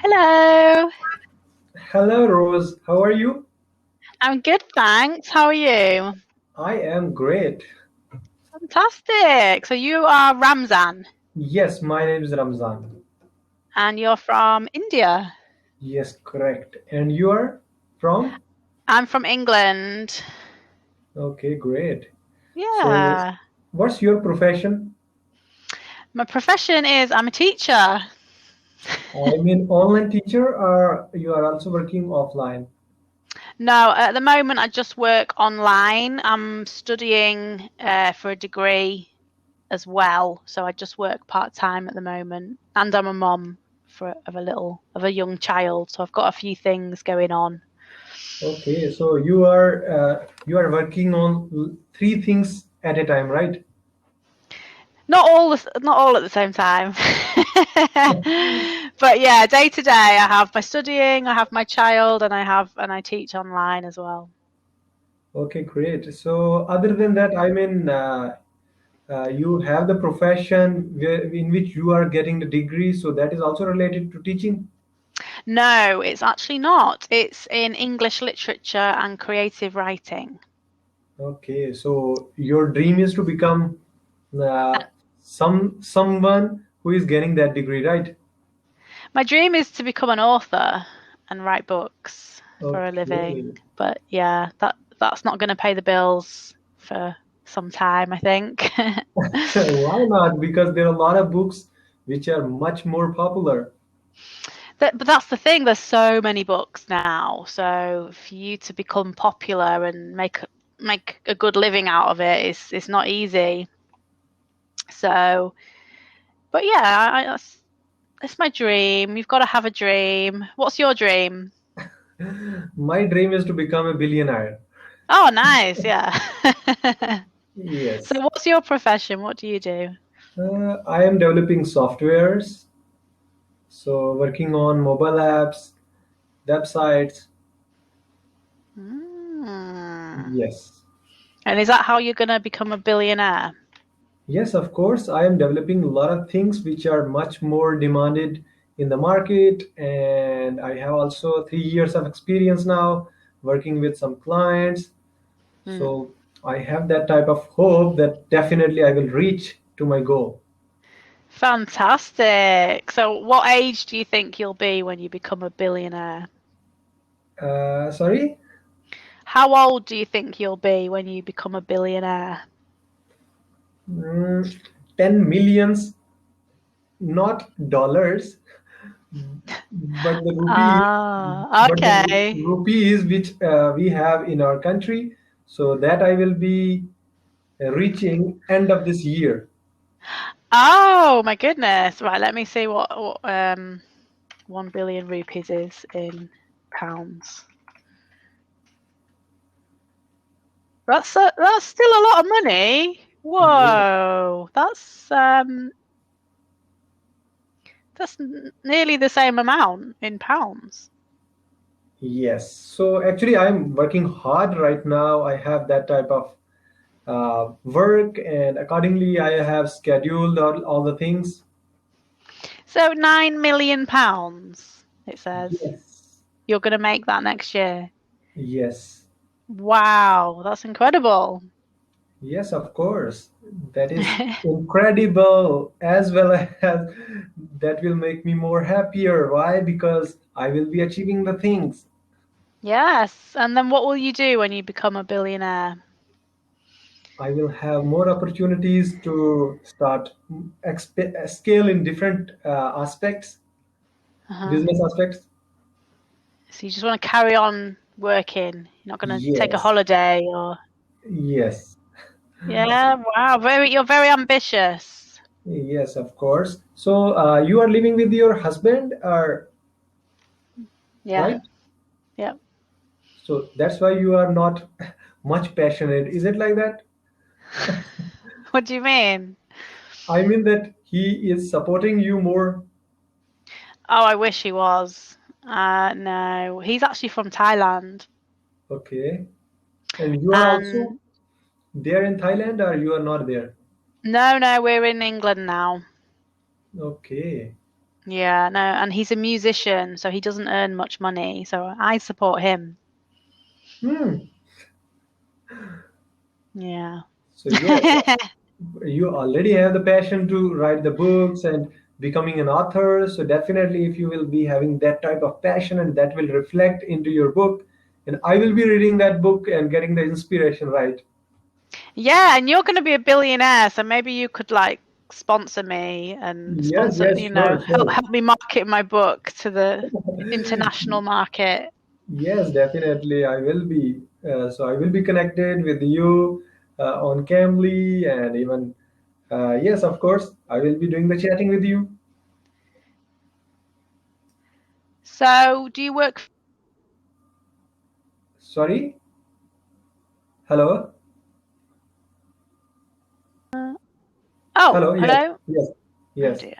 Hello. Hello, Rose. How are you? I'm good, thanks. How are you? I am great. Fantastic. So you are Ramzan Yes, my name is Ramzan. and you're from India. Yes, correct. And you are from? I'm from England. Okay, great. So, Yeah. what's your profession? My profession is I'm a teacher. I mean, online teacher, or you are also working offline? No, at the moment I just work online. I'm studying for a degree as well, so I just work part-time at the moment. And I'm a mom of a young child, so I've got a few things going on. Okay, so you are working on three things at a time, right? Not all at the same time. But yeah, day to day, I have my studying, I have my child, and I teach online as well. Okay, great. So, other than that, I mean, you have the profession in which you are getting the degree, so that is also related to teaching. No, it's actually not. It's in English literature and creative writing. Okay, so your dream is to become uh, someone who is getting that degree, right? My dream is to become an author and write books for a Okay. living. But yeah, that's not going to pay the bills for some time, I think. Why not? Because there are a lot of books which are much more popular. But that's the thing. There's so many books now. So for you to become popular and make a good living out of it is it's not easy. So, but yeah, that's my dream. You've got to have a dream. What's your dream? My dream is to become a billionaire. Oh, nice. Yeah. So, Yes. what's your profession? What do you do? I am developing softwares, so working on mobile apps, websites. Mm. Yes. And is that how you're going to become a billionaire? Yes, of course. I am developing a lot of things which are much more demanded in the market, and I have also 3 years of experience now working with some clients. Mm. So I have that type of hope that definitely I will reach to my goal. Fantastic. So, what age do you think you'll be when you become a billionaire? Sorry, How old do you think you'll be when you become a billionaire? mm, 10 millions, not dollars, but the rupees, Ah, but the okay. rupees which we have in our country. So that I will be reaching end of this year. Oh my goodness. Right, let me see what 1 billion rupees is in pounds. That's still a lot of money. Yes. Whoa. That's nearly the same amount in pounds. Yes. So actually, I'm working hard right now. I have that type of work, and accordingly, I have scheduled all the things. So 9 million pounds, it says. Yes. You're going to make that next year. Yes. Wow, that's incredible. Yes, of course. That is incredible as well as that will make me more happier. Why? Because I will be achieving the things. Yes. And then what will you do when you become a billionaire? I will have more opportunities to start scale in different aspects, Uh-huh. business aspects. So you just want to carry on working. You're not going to take a Yes, holiday or yes, yeah, wow, you're very ambitious. yes, of course. So you are living with your husband, or Yeah. right? Yeah. So that's why you are not much passionate. Is it like that? What do you mean? I mean that he is supporting you more. Oh, I wish he was. No, he's actually from Thailand. Okay. And you are also And there in Thailand, or you are not there? no, we're in England now. Okay. Yeah, no, and he's a musician, so he doesn't earn much money. So I support him. Hmm. Yeah. So yes, you already have the passion to write the books and becoming an author. So definitely, if you will be having that type of passion and that will reflect into your book, and I will be reading that book and getting the inspiration, right? Yeah, and you're going to be a billionaire, so maybe you could like sponsor me and Yes, sponsor, yes, sure, sure. help me market my book to the international market. Yes, definitely. I will be. So I will be connected with you on Cambly, and even yes, of course, I will be doing the chatting with you. So, do you work? Sorry. Hello. Oh, Hello. Yes. hello. Yes. Oh Yes. dear.